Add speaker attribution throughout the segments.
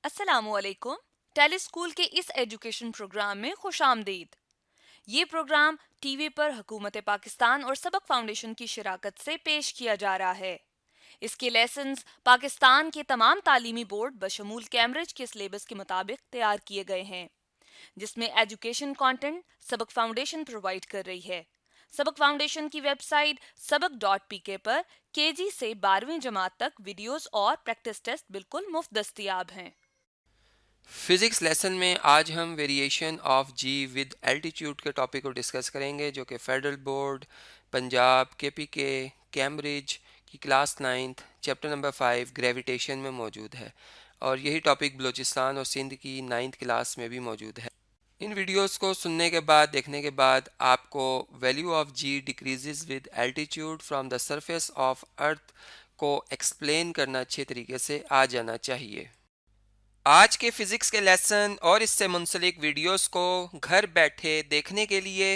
Speaker 1: अस्सलामुअलैकुम। टेलीस्कूल के इस एजुकेशन प्रोग्राम में खुशामदीद। ये प्रोग्राम टीवी पर हुकूमत पाकिस्तान और सबक फाउंडेशन की शिराकत से पेश किया जा रहा है। इसके लेसन्स पाकिस्तान के तमाम तालीमी बोर्ड बशमूल कैम्ब्रिज के सिलेबस के मुताबिक तैयार किए गए हैं, जिसमें एजुकेशन कंटेंट सबक फाउंडेशन प्रोवाइड कर रही है। सबक फाउंडेशन की वेबसाइट सबक.pk पर केजी से 12वीं जमात तक वीडियोस और प्रैक्टिस टेस्ट बिल्कुल मुफ्त दस्तियाब हैं।
Speaker 2: फिज़िक्स लेसन में आज हम variation of G with altitude के टॉपिक को डिस्कस करेंगे, जो कि federal board, Punjab, KPK, Cambridge की class 9th chapter number 5 gravitation में मौजूद है, और यही टॉपिक बलूचिस्तान और सिंध की 9th क्लास में भी मौजूद है। इन वीडियोस को सुनने के बाद, देखने के बाद, आपको value of G decreases with altitude from the surface of earth को एक्सप्लेन करना अच्छे तरीके से आ जाना चाहिए। आज के फिज़िक्स के लेसन और इससे मुंसलिक वीडियोस को घर बैठे देखने के लिए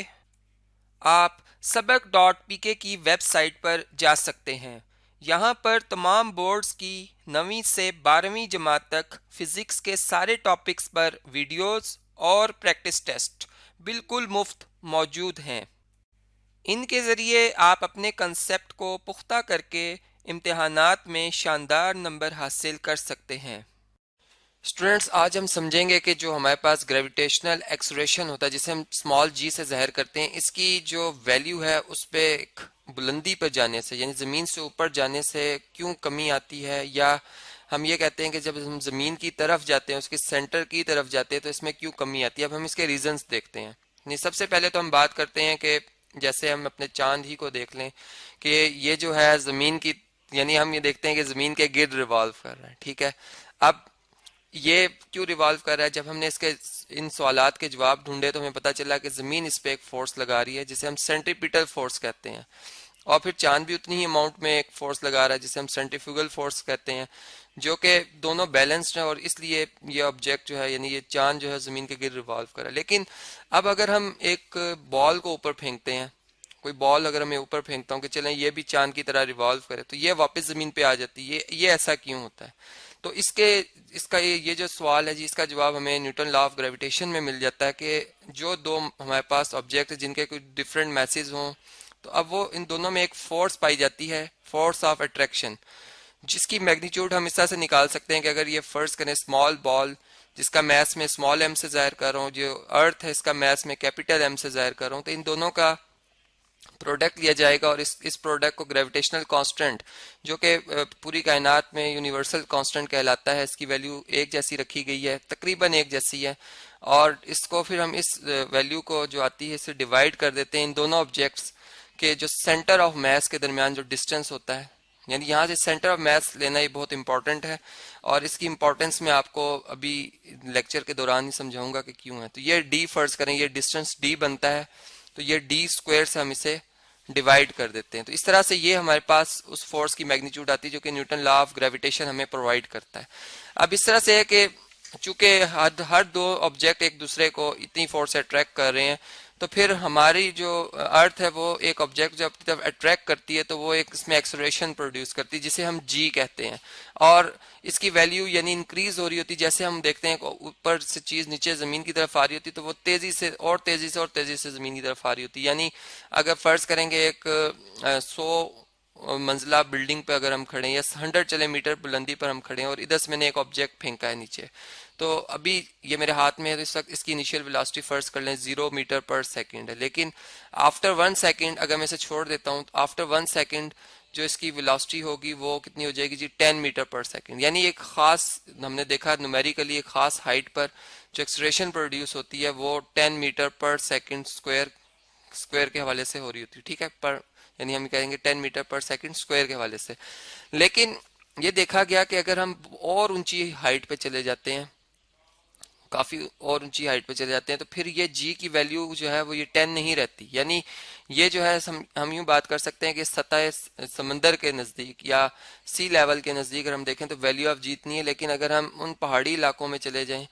Speaker 2: आप सबक.pk की वेबसाइट पर जा सकते हैं। यहाँ पर तमाम बोर्ड्स की 9वीं से 12वीं जमात तक फ़िज़िक्स के सारे टॉपिक्स पर वीडियोस और प्रैक्टिस टेस्ट बिल्कुल मुफ्त मौजूद हैं। इनके ज़रिए आप अपने कंसेप्ट को पुख्ता करके इम्तिहानात में शानदार नंबर हासिल कर सकते हैं। स्टूडेंट्स, आज हम समझेंगे कि जो हमारे पास ग्रेविटेशनल एक्सलेरेशन होता है, जिसे हम स्मॉल जी से ज़ाहिर करते हैं, इसकी जो वैल्यू है उस पर एक बुलंदी पर जाने से, यानी ज़मीन से ऊपर जाने से क्यों कमी आती है, या हम ये कहते हैं कि जब हम ज़मीन की तरफ जाते हैं, उसके सेंटर की तरफ जाते हैं, तो इसमें क्यों कमी आती है। अब हम इसके रीज़न्स देखते हैं। नहीं, सबसे पहले तो हम बात करते हैं कि जैसे हम अपने चांद ही को देख लें कि ये जो है ज़मीन की, यानी हम ये देखते हैं कि ज़मीन के गिर्द रिवॉल्व कर रहा है। ठीक है, अब ये क्यों रिवॉल्व कर रहा है? जब हमने इसके इन सवालात के जवाब ढूंढे तो हमें पता चला कि ज़मीन इस पे एक फोर्स लगा रही है, जिसे हम सेंट्रीपिटल फोर्स कहते हैं, और फिर चांद भी उतनी ही अमाउंट में एक फोर्स लगा रहा है, जिसे हम सेंट्रीफ्यूगल फोर्स कहते हैं, जो कि दोनों बैलेंस्ड है, और इसलिए ये ऑब्जेक्ट जो है, यानी ये चांद जो है, ज़मीन के गिर्द रिवॉल्व कर रहा है। लेकिन अब अगर हम एक बॉल को ऊपर फेंकते हैं, कोई बॉल अगर मैं ऊपर फेंकता हूँ कि चलें ये भी चांद की तरह रिवॉल्व करे, तो ये वापस ज़मीन पे आ जाती है। ये ऐसा क्यों होता है? तो इसका ये जो सवाल है जी, इसका जवाब हमें न्यूटन लॉ ऑफ ग्रेविटेशन में मिल जाता है कि जो दो हमारे पास ऑब्जेक्ट जिनके कुछ डिफरेंट मैसेज हों, तो अब वो इन दोनों में एक फोर्स पाई जाती है, फोर्स ऑफ अट्रैक्शन, जिसकी मैग्नीट्यूड हम इस तरह से निकाल सकते हैं कि अगर ये फर्ज करें स्मॉल बॉल जिसका मैस में स्मॉल एम से जाहिर कर रहा हूँ, जो अर्थ है इसका मैस में कैपिटल एम से जाहिर कर रहा हूँ, तो इन दोनों का प्रोडक्ट लिया जाएगा, और इस प्रोडक्ट को ग्रेविटेशनल कांस्टेंट, जो कि पूरी कायनात में यूनिवर्सल कांस्टेंट कहलाता है, इसकी वैल्यू एक जैसी रखी गई है, तकरीबन एक जैसी है, और इसको फिर हम इस वैल्यू को जो आती है इसे डिवाइड कर देते हैं इन दोनों ऑब्जेक्ट्स के जो सेंटर ऑफ मास के दरमियान जो डिस्टेंस होता है। यानी यहाँ से सेंटर ऑफ मास लेना ये बहुत इंपॉर्टेंट है, और इसकी इंपॉर्टेंस मैं आपको अभी लेक्चर के दौरान ही समझाऊंगा कि क्यों है। तो ये डी फर्ज करें, ये डिस्टेंस डी बनता है, तो ये डी स्क्वायर से हम इसे डिवाइड कर देते हैं। तो इस तरह से ये हमारे पास उस फोर्स की मैग्नीट्यूड आती है जो कि न्यूटन लॉ ऑफ ग्रेविटेशन हमें प्रोवाइड करता है। अब इस तरह से है कि चूंकि हर दो ऑब्जेक्ट एक दूसरे को इतनी फोर्स से अट्रैक्ट कर रहे हैं, तो फिर हमारी जो अर्थ है वो एक ऑब्जेक्ट जब अपनी तरफ अट्रैक्ट करती है तो वो एक इसमें एक्सेलरेशन प्रोड्यूस करती है, जिसे हम जी कहते हैं, और इसकी वैल्यू यानी इंक्रीज हो रही होती है। जैसे हम देखते हैं ऊपर से चीज नीचे जमीन की तरफ आ रही होती है, तो वो तेजी से और तेजी से और तेजी से जमीन की तरफ आ रही होती है। यानी अगर फर्ज करेंगे एक 100 मंजिला बिल्डिंग पे अगर हम खड़े हैं, या 100 चले मीटर बुलंदी पर हम खड़े हैं, और इधर से मैंने एक ऑब्जेक्ट फेंका है नीचे, तो अभी ये मेरे हाथ में है, तो इस वक्त इसकी इनिशियल वेलोसिटी फर्स्ट कर लें 0 मीटर पर सेकंड है। लेकिन आफ्टर 1 सेकंड अगर मैं इसे छोड़ देता हूँ, तो आफ्टर 1 सेकंड जो इसकी वेलोसिटी होगी वो कितनी हो जाएगी जी? 10 मीटर पर सेकंड। यानी एक खास, हमने देखा न्यूमेरिकली, एक खास हाइट पर जो एक्सलेरेशन प्रोड्यूस होती है वो 10 मीटर पर सेकंड स्क्वायर के हवाले से हो रही होती है। ठीक है, पर यानी हम कहेंगे 10 मीटर पर सेकंड स्क्वायर के हवाले से। लेकिन ये देखा गया कि अगर हम और ऊंची हाइट पे चले जाते हैं, काफी और ऊंची हाइट पे चले जाते हैं, तो फिर ये जी की वैल्यू जो है वो ये 10 नहीं रहती। यानी ये जो है हम यूं बात कर सकते हैं कि सतह समंदर के नजदीक या सी लेवल के नजदीक अगर हम देखें तो वैल्यू ऑफ जी इतनी है, लेकिन अगर हम उन पहाड़ी इलाकों में चले जाएं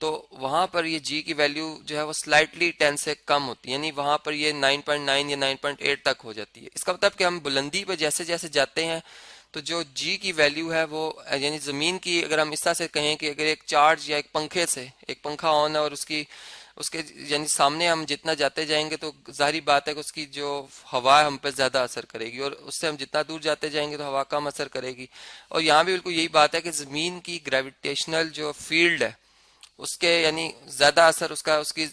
Speaker 2: तो वहां पर ये जी की वैल्यू जो है वो स्लाइटली 10 से कम होती है, यानी वहां पर ये 9.9 या 9.8 तक हो जाती है। इसका मतलब कि हम बुलंदी पर जैसे जैसे जाते हैं तो जो जी की वैल्यू है वो यानी ज़मीन की, अगर हम इस तरह से कहें कि अगर एक चार्ज या एक पंखे से, एक पंखा ऑन है और उसके यानी सामने हम जितना जाते जाएंगे तो जाहिर बात है कि उसकी जो हवा है हम पे ज़्यादा असर करेगी, और उससे हम जितना दूर जाते जाएंगे तो हवा कम असर करेगी। और यहाँ भी बिल्कुल यही बात है कि ज़मीन की ग्रेविटेशनल जो फील्ड है उसके यानी ज्यादा असर उसका उसकी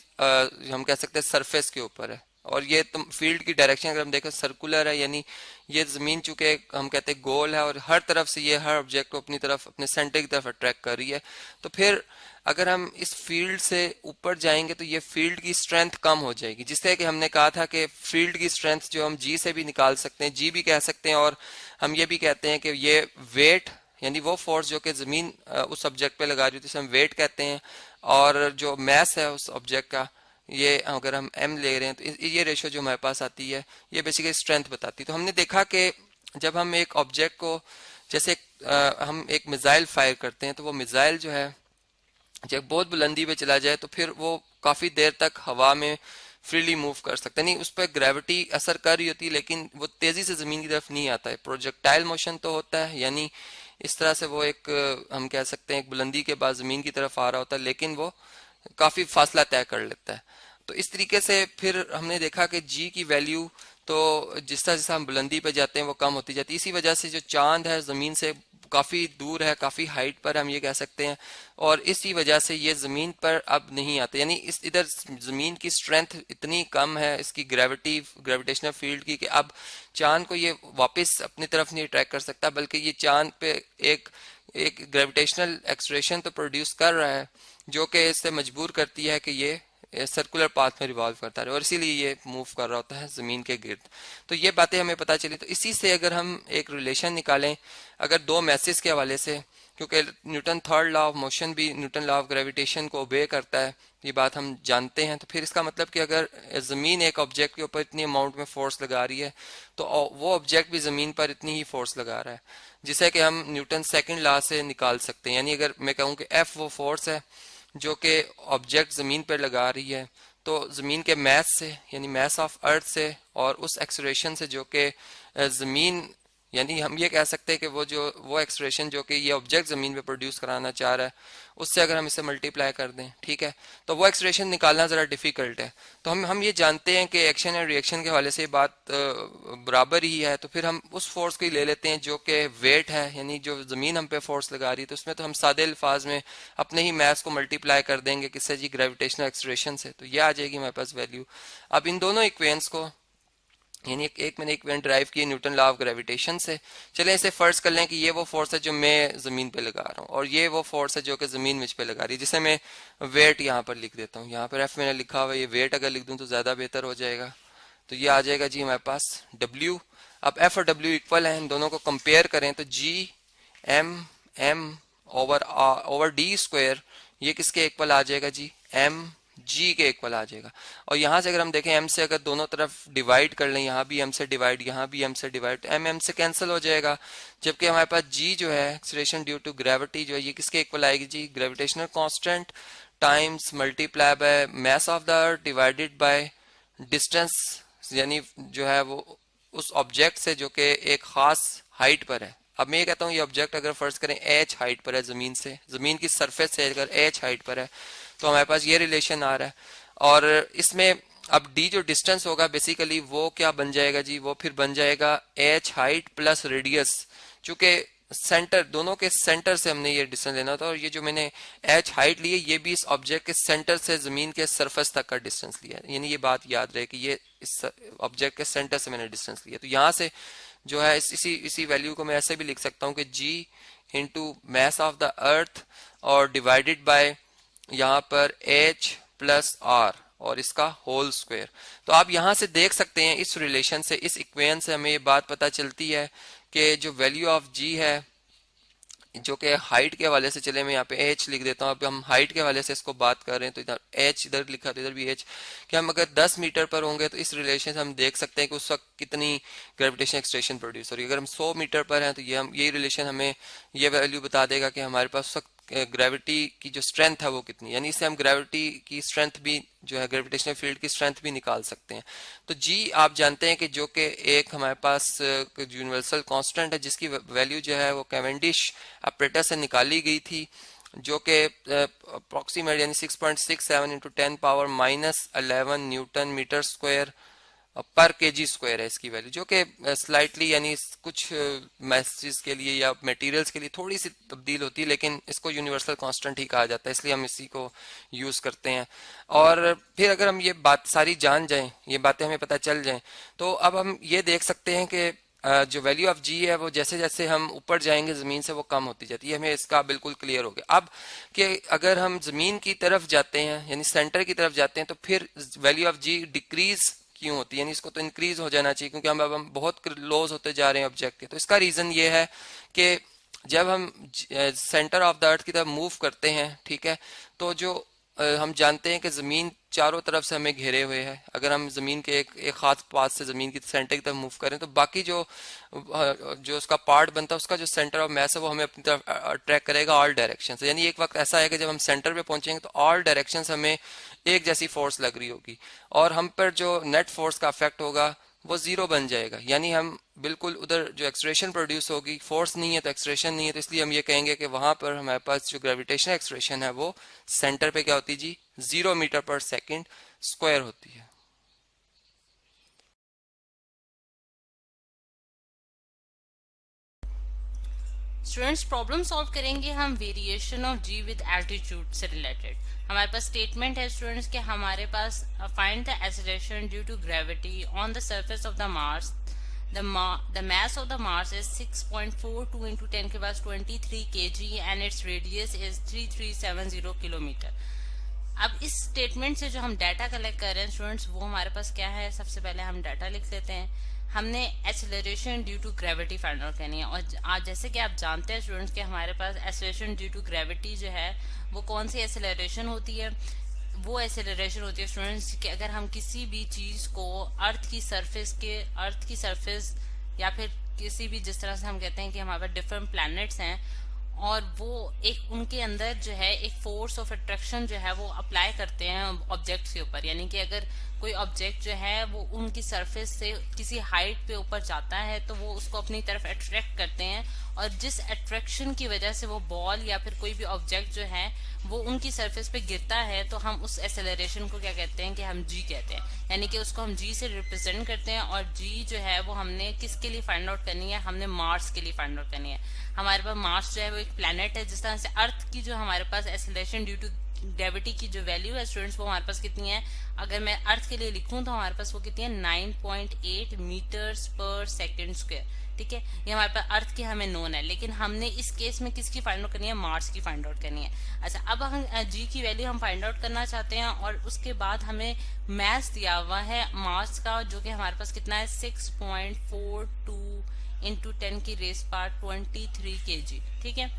Speaker 2: हम कह सकते हैं सरफेस के ऊपर है। और ये तुम फील्ड की डायरेक्शन अगर हम देखें सर्कुलर है, यानी ये जमीन चूंकि हम कहते हैं गोल है और हर तरफ से ये हर ऑब्जेक्ट को अपनी तरफ, अपने सेंटर की तरफ अट्रैक्ट कर रही है। तो फिर अगर हम इस फील्ड से ऊपर जाएंगे तो ये फील्ड की स्ट्रेंथ कम हो जाएगी, जिससे कि हमने कहा था कि फील्ड की स्ट्रेंथ जो हम जी से भी निकाल सकते हैं, जी भी कह सकते हैं, और हम ये भी कहते हैं कि ये वेट यानी वो फोर्स जो कि ज़मीन उस ऑब्जेक्ट पे लगा रही होती है उसे हम वेट कहते हैं, और जो मैस है उस ऑब्जेक्ट का, ये अगर हम एम ले रहे हैं तो ये रेशो जो हमारे पास आती है ये बेसिकली स्ट्रेंथ बताती है। तो हमने देखा कि जब हम एक ऑब्जेक्ट को, जैसे हम एक मिसाइल फायर करते हैं, तो वो मिसाइल जो है जब बहुत बुलंदी पे चला जाए तो फिर वो काफ़ी देर तक हवा में फ्रीली मूव कर सकता है, नहीं उस पर ग्रेविटी असर कर रही होती है लेकिन वो तेज़ी से ज़मीन की तरफ नहीं आता है। प्रोजेक्टाइल मोशन तो होता है, यानी इस तरह से वो एक हम कह सकते हैं एक बुलंदी के बाद ज़मीन की तरफ आ रहा होता है, लेकिन वो काफ़ी फासला तय कर लेता है। तो इस तरीके से फिर हमने देखा कि जी की वैल्यू तो जिस तरह जैसा हम बुलंदी पे जाते हैं वो कम होती जाती है। इसी वजह से जो चांद है ज़मीन से काफ़ी दूर है, काफ़ी हाइट पर हम ये कह सकते हैं, और इसी वजह से ये ज़मीन पर अब नहीं आते, यानी इस इधर ज़मीन की स्ट्रेंथ इतनी कम है इसकी ग्रेविटेशनल फील्ड की कि अब चांद को ये वापस अपनी तरफ नहीं अट्रैक्ट कर सकता, बल्कि ये चांद पे एक एक ग्रेविटेशनल एक्सलेरेशन तो प्रोड्यूस कर रहा है जो कि इससे मजबूर करती है कि ये सर्कुलर पाथ में रिवॉल्व करता रहे, और इसीलिए ये मूव कर रहा होता है ज़मीन के गिर्द। तो ये बातें हमें पता चली। तो इसी से अगर हम एक रिलेशन निकालें अगर दो मैसेज के हवाले से, क्योंकि Newton third law of motion भी न्यूटन लॉ ऑफ ग्रेविटेशन को ओबे करता है, ये बात हम जानते हैं, तो फिर इसका मतलब कि अगर ज़मीन एक ऑब्जेक्ट के ऊपर इतनी अमाउंट में फोर्स लगा रही है तो वो ऑब्जेक्ट भी ज़मीन पर इतनी ही फोर्स लगा रहा है, जिसे कि हम न्यूटन सेकंड लॉ से निकाल सकते हैं। यानी अगर मैं कहूँ कि एफ वो फोर्स है जो कि ऑब्जेक्ट ज़मीन पर लगा रही है, तो ज़मीन के मैस से यानी मैस ऑफ अर्थ से और उस एक्सलेरेशन से जो कि ज़मीन, यानी हम ये कह सकते हैं कि वो एक्सप्रेशन जो कि ये ऑब्जेक्ट ज़मीन पे प्रोड्यूस कराना चाह रहा है उससे अगर हम इसे मल्टीप्लाई कर दें, ठीक है, तो वो एक्सप्रेशन निकालना ज़रा डिफ़िकल्ट है। तो हम ये जानते हैं कि एक्शन एंड रिएक्शन के हवाले से ये बात बराबर ही है, तो फिर हम उस फोर्स को ही ले लेते हैं जो कि वेट है, यानी जो ज़मीन हम पे फोर्स लगा रही है, तो उसमें तो हम सादे अल्फाज में अपने ही मैथ्स को मल्टीप्लाई कर देंगे किससे जी, ग्रेविटेशनल एक्सप्रेशन से, तो ये आ जाएगी हमारे पास वैल्यू। अब इन दोनों इक्वेशंस को यानी एक मैंने इक्वेशन ड्राइव की न्यूटन लॉ ऑफ ग्रेविटेशन से। चलें इसे फर्ज कर लें कि ये वो फोर्स है जो मैं ज़मीन पे लगा रहा हूँ और ये वो फोर्स है जो कि ज़मीन मुझ पे लगा रही है, जिसे मैं वेट यहाँ पर लिख देता हूँ। यहाँ पर एफ मैंने लिखा हुआ है, ये वेट अगर लिख दूँ तो ज़्यादा बेहतर हो जाएगा। तो ये आ जाएगा जी हमारे पास डब्ल्यू। अब एफ और डब्ल्यू इक्वल है, इन दोनों को कंपेयर करें तो G M M over D square ये किसके इक्वल आ जाएगा जी, एम जी के इक्वल आ जाएगा। और यहाँ से अगर हम देखें एम से अगर दोनों तरफ डिवाइड कर लें, यहाँ भी एम से डिवाइड, यहाँ भी एम से डिवाइड, तो एम एम से कैंसिल हो जाएगा, जबकि हमारे पास जी जो है एक्सीलरेशन ड्यू टू ग्रेविटी जो है ये किसके इक्वल आएगी G, gravitational constant times multiply by mass of the earth divided by distance, यानी जो है वो उस ऑब्जेक्ट से जो कि एक खास हाइट पर है। अब मैं ये कहता हूँ ये ऑब्जेक्ट अगर फर्ज करें एच हाइट पर है, जमीन से, जमीन की सरफेस से अगर एच हाइट पर है तो हमारे पास ये रिलेशन आ रहा है। और इसमें अब डी जो डिस्टेंस होगा बेसिकली वो क्या बन जाएगा जी, वो फिर बन जाएगा एच हाइट प्लस रेडियस, चूंकि सेंटर दोनों के सेंटर से हमने ये डिस्टेंस लेना था, और ये जो मैंने एच हाइट ली है ये भी इस ऑब्जेक्ट के सेंटर से जमीन के सरफेस तक का डिस्टेंस लिया है, यानी ये बात याद रहे कि ये इस ऑब्जेक्ट के सेंटर से मैंने डिस्टेंस लिया। तो यहाँ से जो है इसी वैल्यू को मैं ऐसे भी लिख सकता हूँ कि G into mass of the earth और डिवाइडेड बाय यहाँ पर h प्लस आर और इसका होल स्क्वायर। तो आप यहाँ से देख सकते हैं इस रिलेशन से, इस इक्वेशन से हमें ये बात पता चलती है कि जो वैल्यू ऑफ g है जो कि हाइट के हवाले से, चले मैं यहाँ पे h लिख देता हूँ, अब हम हाइट के हवाले से इसको बात कर रहे हैं तो इधर h इधर लिखा तो इधर भी h, कि हम अगर 10 मीटर पर होंगे तो इस रिलेशन से हम देख सकते हैं कि उस वक्त कितनी ग्रेविटेशन एक्सट्रेशन प्रोड्यूस हो रही है। अगर हम 100 मीटर पर हैं तो ये हम यही रिलेशन हमें ये वैल्यू बता देगा कि हमारे पास उस वक्त ग्रेविटी की जो स्ट्रेंथ है वो कितनी, यानी इससे हम ग्रेविटी की स्ट्रेंथ भी जो है ग्रेविटेशनल फील्ड की स्ट्रेंथ भी निकाल सकते हैं। तो जी आप जानते हैं कि जो कि एक हमारे पास यूनिवर्सल कांस्टेंट है जिसकी वैल्यू जो है वो कैवेंडिश apparatus से निकाली गई थी, जो कि अप्रॉक्सीमेट यानी 6.67 इंटू 10⁻⁻11 न्यूटन मीटर स्क्वायर पर केजी स्क्वायर है इसकी वैल्यू, जो कि स्लाइटली यानी कुछ मैसेज के लिए या मटेरियल्स के लिए थोड़ी सी तब्दील होती है, लेकिन इसको यूनिवर्सल कांस्टेंट ही कहा जाता है, इसलिए हम इसी को यूज़ करते हैं। और फिर अगर हम ये बात सारी जान जाएं, ये बातें हमें पता चल जाएं, तो अब हम ये देख सकते हैं कि जो वैल्यू ऑफ जी है वो जैसे जैसे हम ऊपर जाएंगे ज़मीन से वो कम होती जाती है। हमें इसका बिल्कुल क्लियर हो गया अब कि अगर हम ज़मीन की तरफ जाते हैं यानी सेंटर की तरफ जाते हैं तो फिर वैल्यू ऑफ जी डिक्रीज क्यों होती है, यानी इसको तो इंक्रीज हो जाना चाहिए, क्योंकि हम बहुत क्लोज होते जा रहे हैं ऑब्जेक्ट के। तो इसका रीज़न ये है कि जब हम सेंटर ऑफ द अर्थ की तरफ मूव करते हैं, ठीक है, तो जो हम जानते हैं कि ज़मीन चारों तरफ से हमें घेरे हुए है। अगर हम ज़मीन के एक खास पास से ज़मीन की सेंटर की तरफ मूव करें तो बाकी जो उसका पार्ट बनता है उसका जो सेंटर ऑफ मैस है वो हमें अपनी तरफ अट्रैक्ट करेगा ऑल डायरेक्शन से। यानी एक वक्त ऐसा है कि जब हम सेंटर पे पहुंचेंगे तो ऑल डायरेक्शन से हमें एक जैसी फोर्स लग रही होगी और हम पर जो नेट फोर्स का इफेक्ट होगा वो जीरो बन जाएगा। यानी हम बिल्कुल उधर जो एक्सलेरेशन प्रोड्यूस होगी, फोर्स नहीं है तो एक्सलेरेशन नहीं है, तो इसलिए हम ये कहेंगे कि वहां पर हमारे पास जो ग्रेविटेशनल एक्सलेरेशन है वो सेंटर पे क्या होती है G, 0 metre per second square होती है।
Speaker 3: स्टूडेंट्स प्रॉब्लम सॉल्व करेंगे हम variation of G with altitude से रिलेटेड। हमारे पास स्टेटमेंट है स्टूडेंट्स कि हमारे पास find the acceleration due to gravity on the surface of the Mars. The mass of the Mars is 6.42 into 10 के पास 23 kg and its radius is 3370 kilometre. अब इस स्टेटमेंट से जो हम डाटा कलेक्ट कर रहे हैं स्टूडेंट्स वो हमारे पास क्या है, सबसे पहले हम डाटा लिख लेते हैं। हमने acceleration due to gravity find out करनी है और आज जैसे कि आप जानते हैं स्टूडेंट्स कि हमारे पास एक्सेलरेशन ड्यू टू ग्रेविटी जो है वो कौन सी एक्सेलरेशन होती है, वो एक्सेलरेशन होती है स्टूडेंट्स कि अगर हम किसी भी चीज को अर्थ की सरफेस या फिर किसी भी, जिस तरह से हम कहते हैं कि हमारे पास डिफरेंट प्लैनेट्स हैं और वो एक उनके अंदर जो है एक फोर्स ऑफ अट्रैक्शन जो है वो अप्लाई करते हैं ऑब्जेक्ट्स के ऊपर। यानी कि अगर कोई ऑब्जेक्ट जो है वो उनकी सरफेस से किसी हाइट पे ऊपर जाता है तो वो उसको अपनी तरफ अट्रैक्ट करते हैं और जिस अट्रैक्शन की वजह से वो बॉल या फिर कोई भी ऑब्जेक्ट जो है वो उनकी सरफेस पे गिरता है तो हम उस एक्सेलरेशन को क्या कहते हैं कि हम जी कहते हैं। यानी कि उसको हम जी से रिप्रेजेंट करते हैं और जी जो है वो हमने किसके लिए फाइंड आउट करनी है, हमने मार्स के लिए फाइंड आउट करनी है। हमारे पास मार्स जो है वो एक प्लैनेट है, जिस तरह से अर्थ की जो हमारे पास एक्सेलरेशन ड्यू टू ग्रेविटी की जो वैल्यू है स्टूडेंट्स वो हमारे पास कितनी है, अगर मैं अर्थ के लिए लिखूं तो हमारे पास वो कितनी है 9.8 मीटर्स पर सेकेंड स्क्वायर। ठीक है, ये हमारे पास अर्थ की हमें नोन है, लेकिन हमने इस केस में किसकी फाइंड आउट करनी है, मार्स की फाइंड आउट करनी है। अच्छा, अब हम जी की वैल्यू हम फाइंड आउट करना चाहते हैं और उसके बाद हमें मैस दिया हुआ है मार्स का, जो कि हमारे पास कितना है 6.42 इंटू 10 की रेस पावर 23 kg। ठीक है,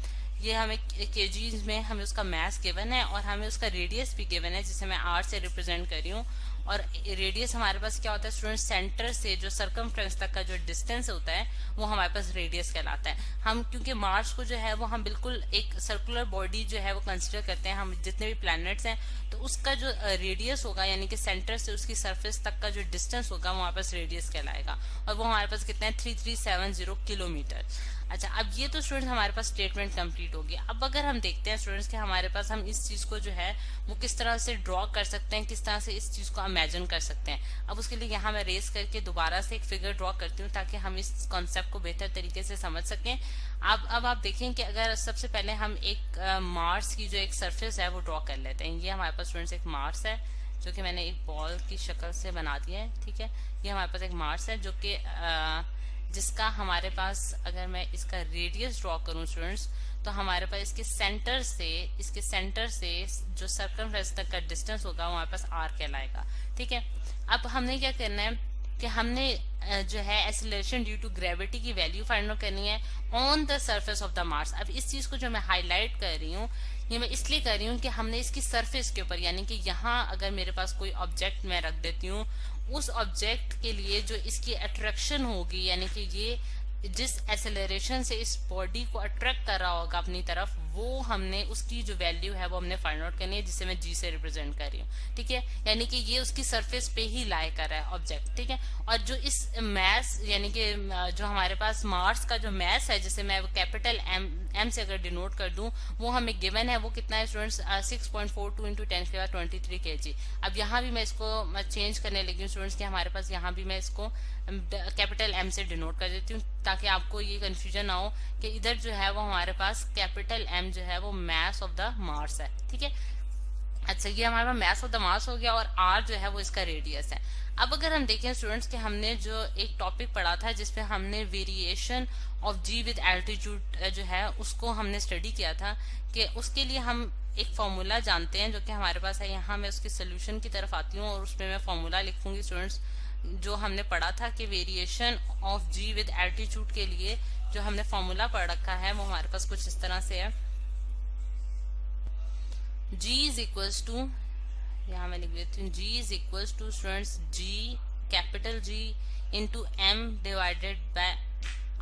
Speaker 3: ये हमें केजीज में हमें उसका मैस गिवन है और हमें उसका रेडियस भी गिवन है जिसे मैं आर से रिप्रेजेंट कर रही हूँ। और रेडियस हमारे पास क्या होता है स्टूडेंट, सेंटर से जो सरकमफ्रेंस तक का जो डिस्टेंस होता है वो हमारे पास रेडियस कहलाता है। हम क्योंकि मार्स को जो है वो हम बिल्कुल एक सर्कुलर बॉडी जो है वो कंसिडर करते हैं, हम जितने भी प्लैनेट्स हैं तो उसका जो रेडियस होगा यानी कि सेंटर से उसकी सरफेस तक का जो डिस्टेंस होगा वो हमारे पास रेडियस कहलाएगा और वो हमारे पास कितना है 3370 किलोमीटर। अच्छा, अब ये तो स्टूडेंट्स हमारे पास स्टेटमेंट कंप्लीट हो गया। अब अगर हम देखते हैं स्टूडेंट्स कि हमारे पास हम इस चीज को जो है वो किस तरह से ड्रॉ कर सकते हैं, किस तरह से इस चीज को इमेजिन कर सकते हैं। अब उसके लिए यहाँ मैं रेस करके दोबारा से एक फिगर ड्रॉ करती हूँ ताकि हम इस कॉन्सेप्ट को बेहतर तरीके से समझ सकें। अब आप देखें कि अगर सबसे पहले हम एक मार्स की जो एक सरफेस है वो ड्रॉ कर लेते हैं। ये हमारे पास स्टूडेंट्स एक मार्स है जो कि मैंने एक बॉल की शक्ल से बना दिया है। ठीक है, ये हमारे पास एक मार्स है जो कि जिसका हमारे पास अगर मैं इसका रेडियस ड्रॉ करूं स्टूडेंट्स तो हमारे पास इसके सेंटर से जो सर्कमफ्रेंस तक का डिस्टेंस होगा वो हमारे पास आर कहलाएगा। ठीक है, अब हमने क्या करना है कि हमने जो है एक्सेलरेशन ड्यू टू ग्रेविटी की वैल्यू फाइंड आउट करनी है on the surface of the Mars. अब इस चीज को जो मैं हाईलाइट कर रही हूँ ये मैं इसलिए कर रही हूँ कि हमने इसकी सरफेस के ऊपर यानी कि यहाँ अगर मेरे पास कोई ऑब्जेक्ट मैं रख देती हूँ उस ऑब्जेक्ट के लिए जो इसकी अट्रैक्शन होगी यानी कि ये जिस एक्सेलरेशन से इस बॉडी को अट्रैक्ट कर रहा होगा अपनी तरफ वो हमने उसकी जो वैल्यू है वो हमने फाइंड आउट करनी है, जिसे मैं जी से रिप्रेजेंट कर रही हूँ, ठीक है। यानी कि ये उसकी सरफेस पे ही लाई कर रहा है ऑब्जेक्ट, ठीक है। और जो इस मैस यानी कि जो हमारे पास मार्स का जो मैस है, जिसे मैं कैपिटल एम से अगर डिनोट कर दूं, वो हमें गिवन है, वो कितना है स्टूडेंट्स, 6.42 इंटू 10⁻23 kg। अब यहाँ भी मैं इसको चेंज करने लगी हूँ स्टूडेंट्स कि हमारे पास यहाँ भी मैं इसको कैपिटल एम से डिनोट कर देती हूँ, ताकि आपको ये कंफ्यूजन ना हो कि इधर जो है वो हमारे पास कैपिटल एम जो है वो मैस ऑफ द मार्स है, ठीक है। अच्छा, ये हमारे पास मैस ऑफ द मार्स हो गया, और आर जो है वो इसका रेडियस है। अब अगर हम देखें स्टूडेंट्स कि हमने जो एक टॉपिक पढ़ा था जिसपे हमने variation of G with altitude जो है उसको हमने स्टडी किया था, कि उसके लिए हम एक फॉर्मूला जानते हैं जो कि हमारे पास है। यहाँ मैं उसके सोल्यूशन की तरफ आती हूँ और उसमें मैं फॉर्मूला लिखूंगी स्टूडेंट्स, जो हमने पढ़ा था कि variation of G with altitude के लिए जो हमने फॉर्मूला पढ़ रखा है वो हमारे पास कुछ इस तरह से है। G इज इक्वल्स टू, यहाँ मैं लिख देती हूँ, G is equals to students G capital G into M divided by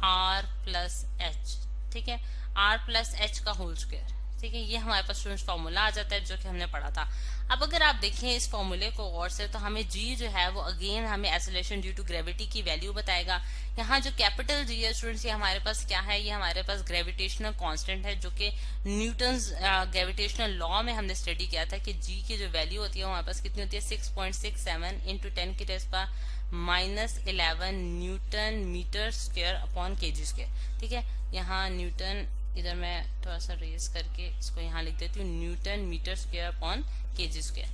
Speaker 3: R plus H, ठीक है, R प्लस H का होल स्क्वायर, ठीक है। ये हमारे पास स्टूडेंट्स फॉर्मूला आ जाता है जो कि हमने पढ़ा था। अब अगर आप देखें इस फॉर्मूले को गौर से, तो हमें G जो है वो अगेन हमें एक्सेलरेशन ड्यू टू ग्रेविटी की वैल्यू बताएगा। यहाँ जो कैपिटल G है स्टूडेंट्स, ये हमारे पास क्या है, ये हमारे पास ग्रेविटेशनल कांस्टेंट है, जो कि न्यूटन्स ग्रेविटेशनल लॉ में हमने स्टडी किया था कि G की जो वैल्यू होती है वो हमारे पास कितनी होती है, 6.67 into 10⁻11 Newton metre square upon kg square, ठीक है। यहाँ न्यूटन, इधर मैं थोड़ा सा रेज करके इसको यहाँ लिख देती हूँ, Newton metre square upon kg square.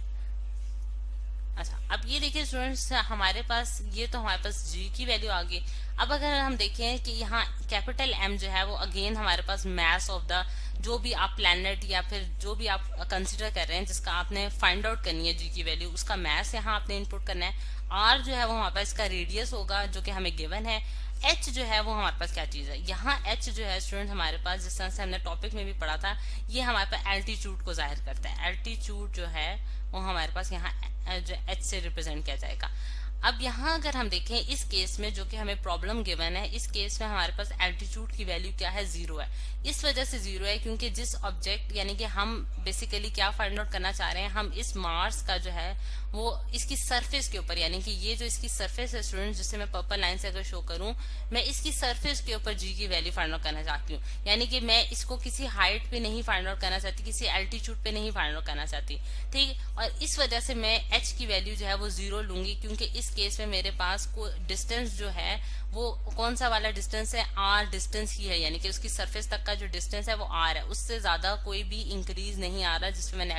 Speaker 3: अच्छा, अब ये देखिए स्टूडेंट्स, हमारे पास ये तो हमारे पास G की वैल्यू आ गई। अब अगर हम देखें कि यहाँ कैपिटल M जो है वो अगेन हमारे पास मैस ऑफ द जो भी आप प्लैनेट या फिर जो भी आप कंसिडर कर रहे हैं जिसका आपने फाइंड आउट करनी है G की वैल्यू, उसका मैस यहाँ आपने इनपुट करना है। R जो है वो हमारे पास इसका रेडियस होगा जो कि हमें गिवन है। H जो है वो हमारे पास क्या चीज है, यहाँ H जो है स्टूडेंट हमारे पास, जिस तरह से हमने टॉपिक में भी पढ़ा था, ये हमारे पास एल्टीट्यूड को जाहिर करता है। एल्टीट्यूड जो है वो हमारे पास यहाँ जो H से रिप्रेजेंट किया जाएगा। अब यहाँ अगर हम देखें इस केस में जो कि हमें प्रॉब्लम गिवन है, इस केस में हमारे पास एल्टीट्यूड की वैल्यू क्या है, 0 है। इस वजह से 0 है क्योंकि जिस ऑब्जेक्ट यानी कि हम बेसिकली क्या फाइंड आउट करना चाह रहे हैं, हम इस मार्स का जो है वो इसकी सरफेस के ऊपर, यानी कि ये जो इसकी सरफेस है स्टूडेंट, जिसे मैं पर्पल लाइन से अगर शो करूं, मैं इसकी सरफेस के ऊपर G की वैल्यू फाइंड आउट करना चाहती हूँ। यानी कि मैं इसको किसी हाइट पे नहीं फाइंड आउट करना चाहती, किसी एल्टीट्यूड पे नहीं फाइंड आउट करना चाहती, ठीक। और इस वजह से मैं H की वैल्यू जो है वो 0 लूंगी, क्योंकि इस केस में मेरे पास को डिस्टेंस जो है वो कौन सा वाला डिस्टेंस है, R डिस्टेंस ही है, यानी कि उसकी सरफेस तक का जो डिस्टेंस है वो R है, उससे ज्यादा कोई भी इंक्रीज नहीं आ रहा जिसमें मैंने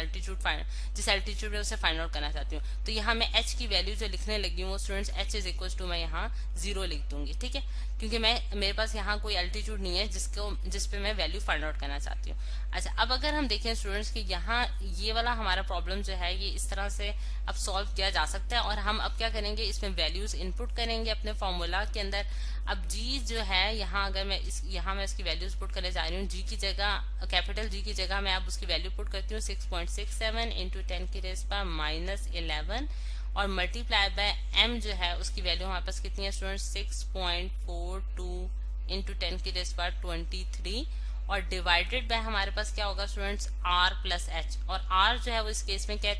Speaker 3: जिस एल्टीट्यूड में उसे फाइंड आउट करना चाहती हूँ। तो यहाँ मैं H की वैल्यू जो लिखने लगी हूँ students, H is equal to मैं यहाँ 0 लिख दूंगी, ठीक है, क्योंकि मेरे पास यहाँ कोई एल्टीट्यूड नहीं है जिस पे मैं वैल्यू फाइंड आउट करना चाहती हूँ। अच्छा, अब अगर हम देखें स्टूडेंट्स कि यहाँ ये वाला हमारा प्रॉब्लम जो है ये इस तरह से अब सॉल्व किया जा सकता है, और हम अब क्या करेंगे, इसमें वैल्यूज इनपुट करेंगे अपने फॉर्मूला के अंदर। अब G जो है यहाँ अगर मैं यहाँ मैं इसकी वैल्यूज पुट करने जा रही हूँ, G की जगह कैपिटल G की जगह मैं अब उसकी वैल्यू पुट करती हूँ 6.67 इंटू 10⁻11 और मल्टीप्लाई बाय M जो है उसकी वैल्यू हमारे पास कितनी है स्टूडेंट्स, 6.42 इंटू 10⁻23 और डिवाइडेड बाय हमारे पास क्या होगा स्टूडेंट्स, R प्लस H, और R जो है वो इस केस में क्या है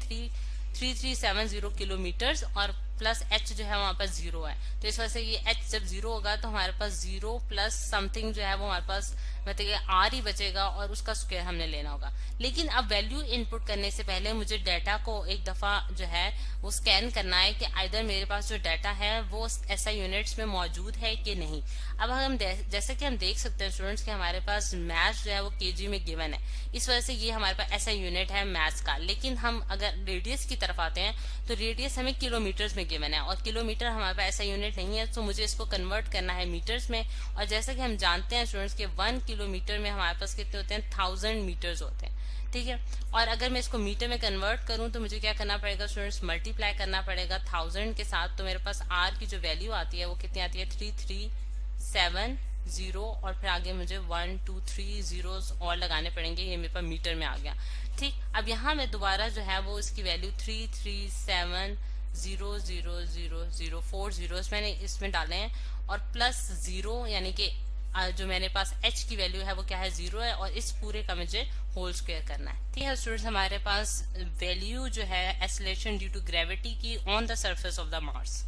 Speaker 3: 3370 किलोमीटर और प्लस H जो है वहां पर 0 है। तो इस वजह से ये H जब 0 होगा तो हमारे पास 0 प्लस समथिंग जो है वो हमारे पास मतलब R ही बचेगा और उसका स्क्वायर हमने लेना होगा। लेकिन अब वैल्यू इनपुट करने से पहले मुझे डाटा को एक दफा जो है वो स्कैन करना है कि आइदर मेरे पास जो डाटा है वो SI यूनिट्स में मौजूद है कि नहीं। अब हम जैसे कि हम देख सकते हैं स्टूडेंट्स कि हमारे पास मैथ्स जो है वो kg में गिवन है, इस वजह से ये हमारे पास SI यूनिट है मैथ्स का। लेकिन हम अगर रेडियस की तरफ आते हैं तो रेडियस हमें किलोमीटर्स में गिवन है और किलोमीटर हमारे पास SI यूनिट नहीं है, तो मुझे इसको कन्वर्ट करना है मीटर्स में। और जैसा कि हम जानते हैं स्टूडेंट्स के 1 किलोमीटर में हमारे पास कितने होते हैं, 1000 मीटर्स होते हैं, ठीक है। और अगर मैं इसको मीटर में कन्वर्ट करूं तो मुझे क्या करना पड़ेगा स्टूडेंट्स, मल्टीप्लाई करना पड़ेगा 1000 के साथ। तो मेरे पास R की जो वैल्यू आती है वो कितनी आती है, 3370 और फिर आगे मुझे 1 2 3 जीरोस और लगाने पड़ेंगे, ये मेरे पास मीटर में आ गया, ठीक। अब यहाँ मैं दोबारा जो है वो इसकी वैल्यू 33700004 जीरोस मैंने इसमें डाले हैं और प्लस 0 यानी कि जो मेरे पास h की वैल्यू है वो क्या है 0 है और इस पूरे का मुझे होल स्क्वायर करना है। ठीक है स्टूडेंट्स, हमारे पास वैल्यू जो है एक्सेलरेशन ड्यू टू ग्रेविटी की on the surface of the Mars.